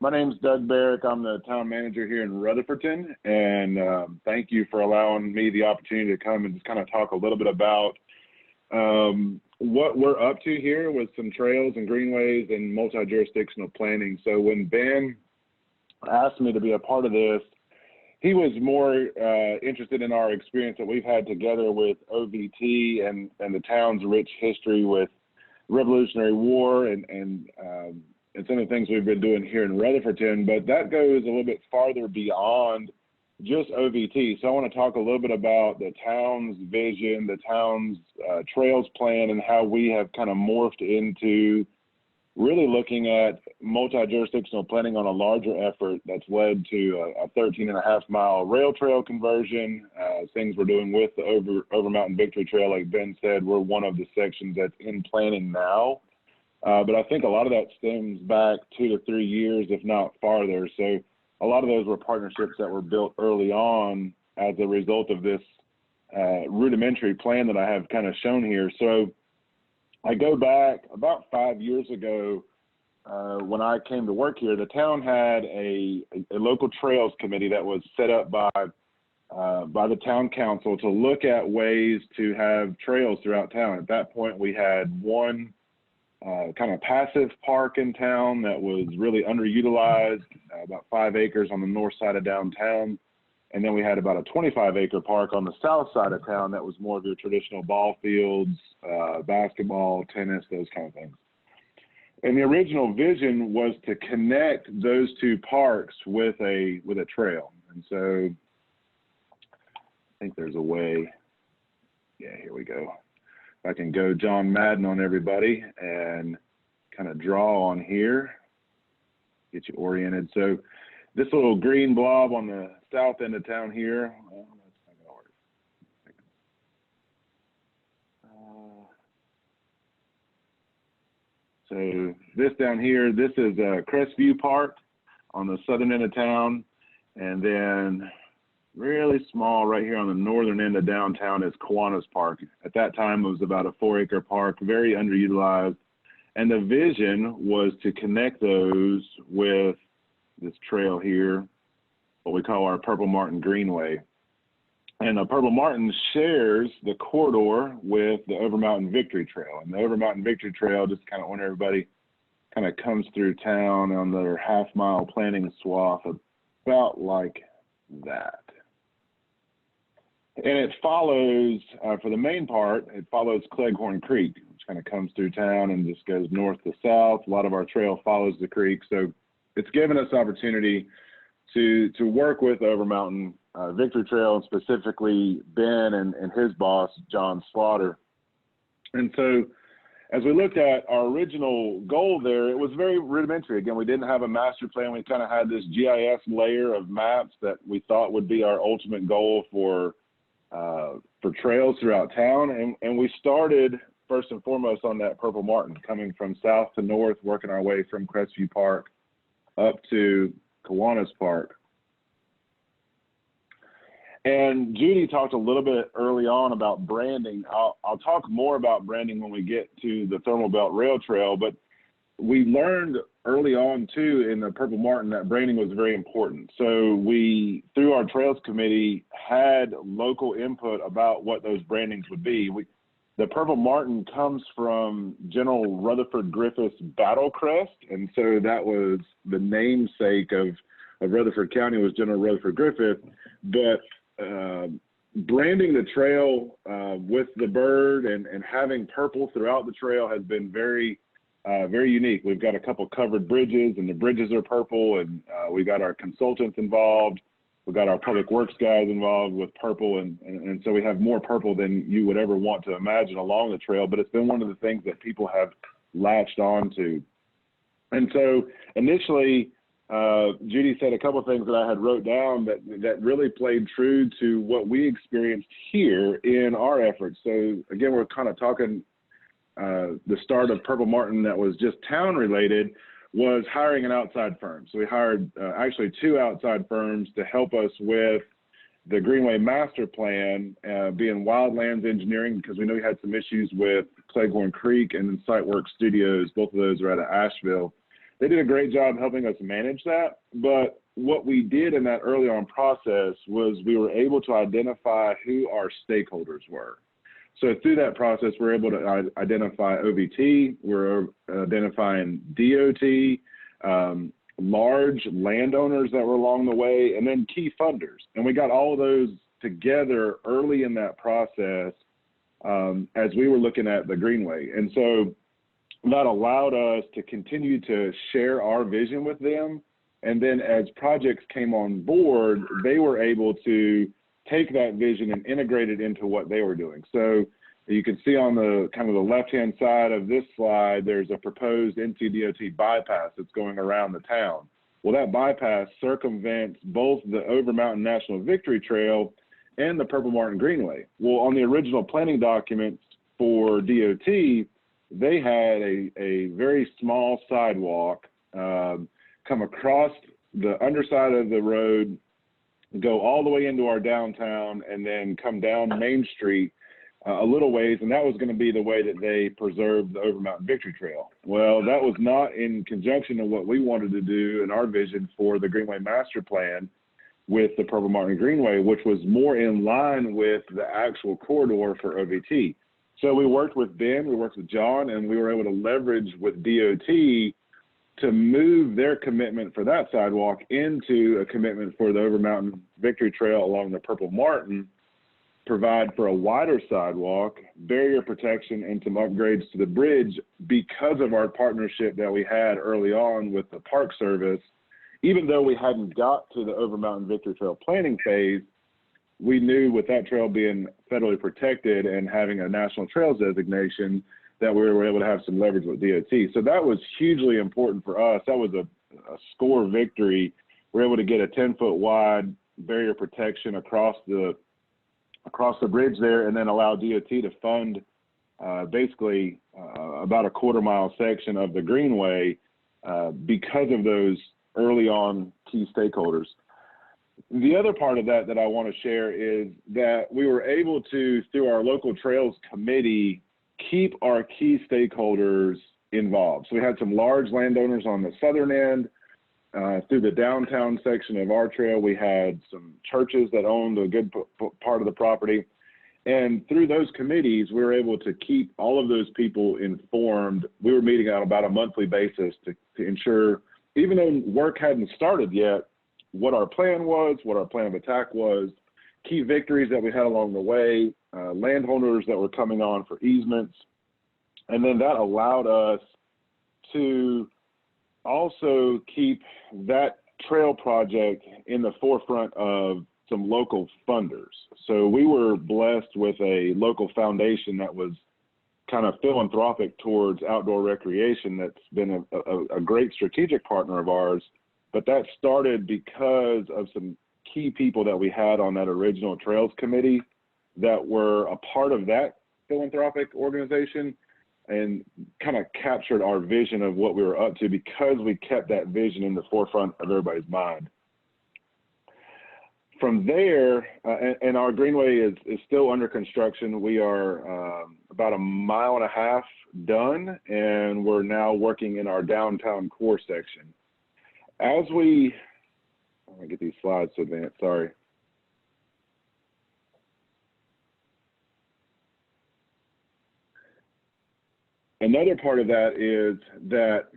My name's Doug Barrick. I'm the town manager here in Rutherfordton, and thank you for allowing me the opportunity to come and just kind of talk a little bit about what we're up to here with some trails and greenways and multi-jurisdictional planning. So when Ben asked me to be a part of this, he was more interested in our experience that we've had together with OVT and the town's rich history with Revolutionary War and some of the things we've been doing here in Rutherfordton, but that goes a little bit farther beyond just OVT. So I want to talk a little bit about the town's vision, the town's trails plan, and how we have kind of morphed into really looking at multi-jurisdictional planning on a larger effort that's led to a 13.5-mile rail trail conversion, things we're doing with the Over Mountain Victory Trail. Like Ben said, we're one of the sections that's in planning now. But I think a lot of that stems back 2 to 3 years, if not farther. So a lot of those were partnerships that were built early on as a result of this rudimentary plan that I have kind of shown here. So I go back about 5 years ago when I came to work here. The town had a local trails committee that was set up by the town council to look at ways to have trails throughout town. At that point, we had one kind of passive park in town that was really underutilized, about 5 acres on the north side of downtown. And then we had about a 25-acre park on the south side of town that was more of your traditional ball fields, basketball, tennis, those kind of things. And the original vision was to connect those two parks with a trail. And so I think there's a way. Yeah, here we go. I can go John Madden on everybody and kind of draw on here, get you oriented. So this little green blob on the south end of town here, well, that's not gonna work. So this down here, this is Crestview Park on the southern end of town, and then really small right here on the northern end of downtown is Kiwanis Park. At that time, it was about a 4-acre park, very underutilized. And the vision was to connect those with this trail here, what we call our Purple Martin Greenway. And the Purple Martin shares the corridor with the Over Mountain Victory Trail. And the Over Mountain Victory Trail, just kind of when everybody kind of comes through town on their half-mile planning swath, about like that. And it follows, for the main part, it follows Cleghorn Creek, which kind of comes through town and just goes north to south. A lot of our trail follows the creek. So it's given us opportunity to work with Over Mountain Victory Trail, and specifically Ben and his boss, John Slaughter. And so as we looked at our original goal there, it was very rudimentary. Again, we didn't have a master plan. We kind of had this GIS layer of maps that we thought would be our ultimate goal for trails throughout town. And we started first and foremost on that Purple Martin, coming from south to north, working our way from Crestview Park up to Kiwanis Park. And Judy talked a little bit early on about branding. I'll talk more about branding when we get to the Thermal Belt Rail Trail, but we learned early on too in the Purple Martin that branding was very important. So we, through our Trails Committee, had local input about what those brandings would be. The Purple Martin comes from General Rutherford Griffith's battle crest, and so that was the namesake of Rutherford County was General Rutherford Griffith. But branding the trail with the bird and having purple throughout the trail has been very unique. We've got a couple covered bridges, and the bridges are purple, and we got our consultants involved. We got our public works guys involved with purple, and so we have more purple than you would ever want to imagine along the trail, but it's been one of the things that people have latched on to. And so initially, Judy said a couple of things that I had wrote down that really played true to what we experienced here in our efforts. So again, we're kind of talking the start of Purple Martin that was just town related was hiring an outside firm. So we hired actually 2 outside firms to help us with the Greenway Master Plan, being Wildlands Engineering, because we know we had some issues with Cleghorn Creek, and then Sitework Studios. Both of those are out of Asheville. they did a great job helping us manage that. But what we did in that early on process was we were able to identify who our stakeholders were. So through that process, we're able to identify OVT, we're identifying DOT, large landowners that were along the way, and then key funders. And we got all of those together early in that process as we were looking at the Greenway. And so that allowed us to continue to share our vision with them. And then as projects came on board, they were able to take that vision and integrate it into what they were doing. So you can see on the kind of the left-hand side of this slide, there's a proposed NCDOT bypass that's going around the town. Well, that bypass circumvents both the Over Mountain National Victory Trail and the Purple Martin Greenway. Well, on the original planning documents for DOT, they had a very small sidewalk come across the underside of the road, go all the way into our downtown, and then come down Main Street a little ways, and that was going to be the way that they preserved the Over Mountain Victory Trail. Well, that was not in conjunction with what we wanted to do in our vision for the Greenway Master Plan with the Purple Martin Greenway, which was more in line with the actual corridor for OVT. So we worked with Ben, we worked with John, and we were able to leverage with DOT to move their commitment for that sidewalk into a commitment for the Over Mountain Victory Trail along the Purple Martin, provide for a wider sidewalk, barrier protection, and some upgrades to the bridge because of our partnership that we had early on with the Park Service. Even though we hadn't got to the Over Mountain Victory Trail planning phase, we knew with that trail being federally protected and having a National Trails designation that we were able to have some leverage with DOT. So that was hugely important for us. That was a score victory. We were able to get a 10-foot wide barrier protection across the bridge there, and then allow DOT to fund basically about a quarter-mile section of the Greenway because of those early on key stakeholders. The other part of that I want to share is that we were able to, through our local trails committee, keep our key stakeholders involved. So we had some large landowners on the southern end. Through the downtown section of our trail, we had some churches that owned a good part of the property. And through those committees, we were able to keep all of those people informed. We were meeting on about a monthly basis to ensure, even though work hadn't started yet, what our plan was, what our plan of attack was, key victories that we had along the way, landowners that were coming on for easements. And then that allowed us to also keep that trail project in the forefront of some local funders. So we were blessed with a local foundation that was kind of philanthropic towards outdoor recreation that's been a great strategic partner of ours. But that started because of some key people that we had on that original Trails Committee that were a part of that philanthropic organization and kind of captured our vision of what we were up to because we kept that vision in the forefront of everybody's mind. From there, and our Greenway is still under construction. We are about 1.5 miles done, and we're now working in our downtown core section. As we, I'm gonna get these slides to advance, sorry. Another part of that is that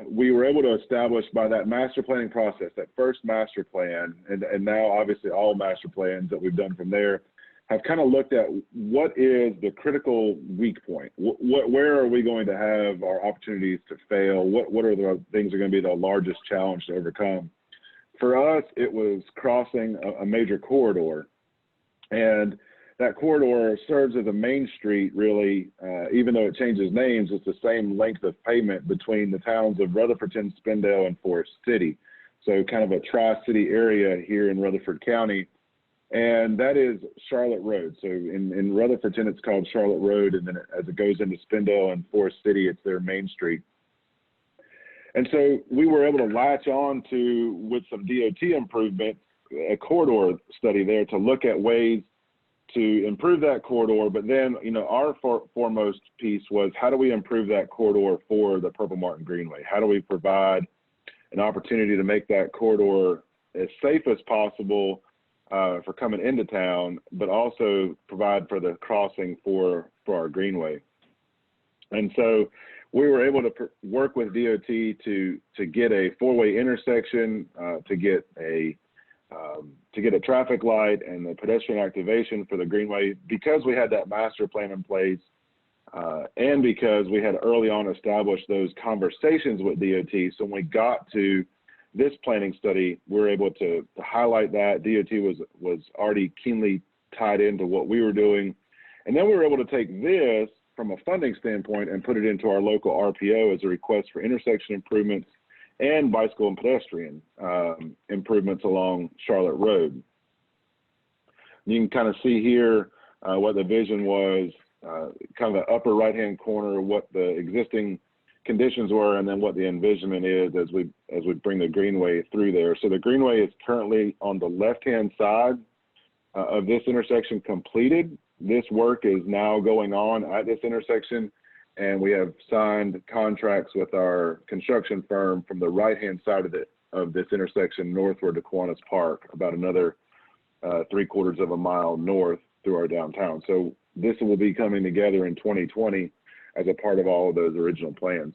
we were able to establish by that master planning process, that first master plan, and now obviously all master plans that we've done from there, have kind of looked at what is the critical weak point. Where are we going to have our opportunities to fail? What are the things that are going to be the largest challenge to overcome? For us, it was crossing a major corridor. And that corridor serves as a main street, really, even though it changes names, it's the same length of pavement between the towns of Rutherfordton, Spindale, and Forest City. So kind of a tri-city area here in Rutherford County. And that is Charlotte Road. So in Rutherfordton, it's called Charlotte Road. And then as it goes into Spindale and Forest City, it's their main street. And so we were able to latch on to, with some DOT improvements, a corridor study there to look at ways to improve that corridor, but then, you know, our foremost piece was how do we improve that corridor for the Purple Martin Greenway? How do we provide an opportunity to make that corridor as safe as possible for coming into town, but also provide for the crossing for our Greenway? And so we were able to work with DOT to get a four-way intersection, to get a traffic light and the pedestrian activation for the Greenway, because we had that master plan in place, and because we had early on established those conversations with DOT. So when we got to this planning study, we were able to highlight that. DOT was already keenly tied into what we were doing. And then we were able to take this from a funding standpoint and put it into our local RPO as a request for intersection improvements and bicycle and pedestrian improvements along Charlotte Road. You can kind of see here what the vision was, kind of the upper right-hand corner, what the existing conditions were, and then what the envisionment is as we bring the Greenway through there. So the Greenway is currently on the left-hand side of this intersection completed. This work is now going on at this intersection, and we have signed contracts with our construction firm from the right-hand side of this intersection northward to Kiwanis Park, about another 3/4 of a mile north through our downtown. So this will be coming together in 2020 as a part of all of those original plans.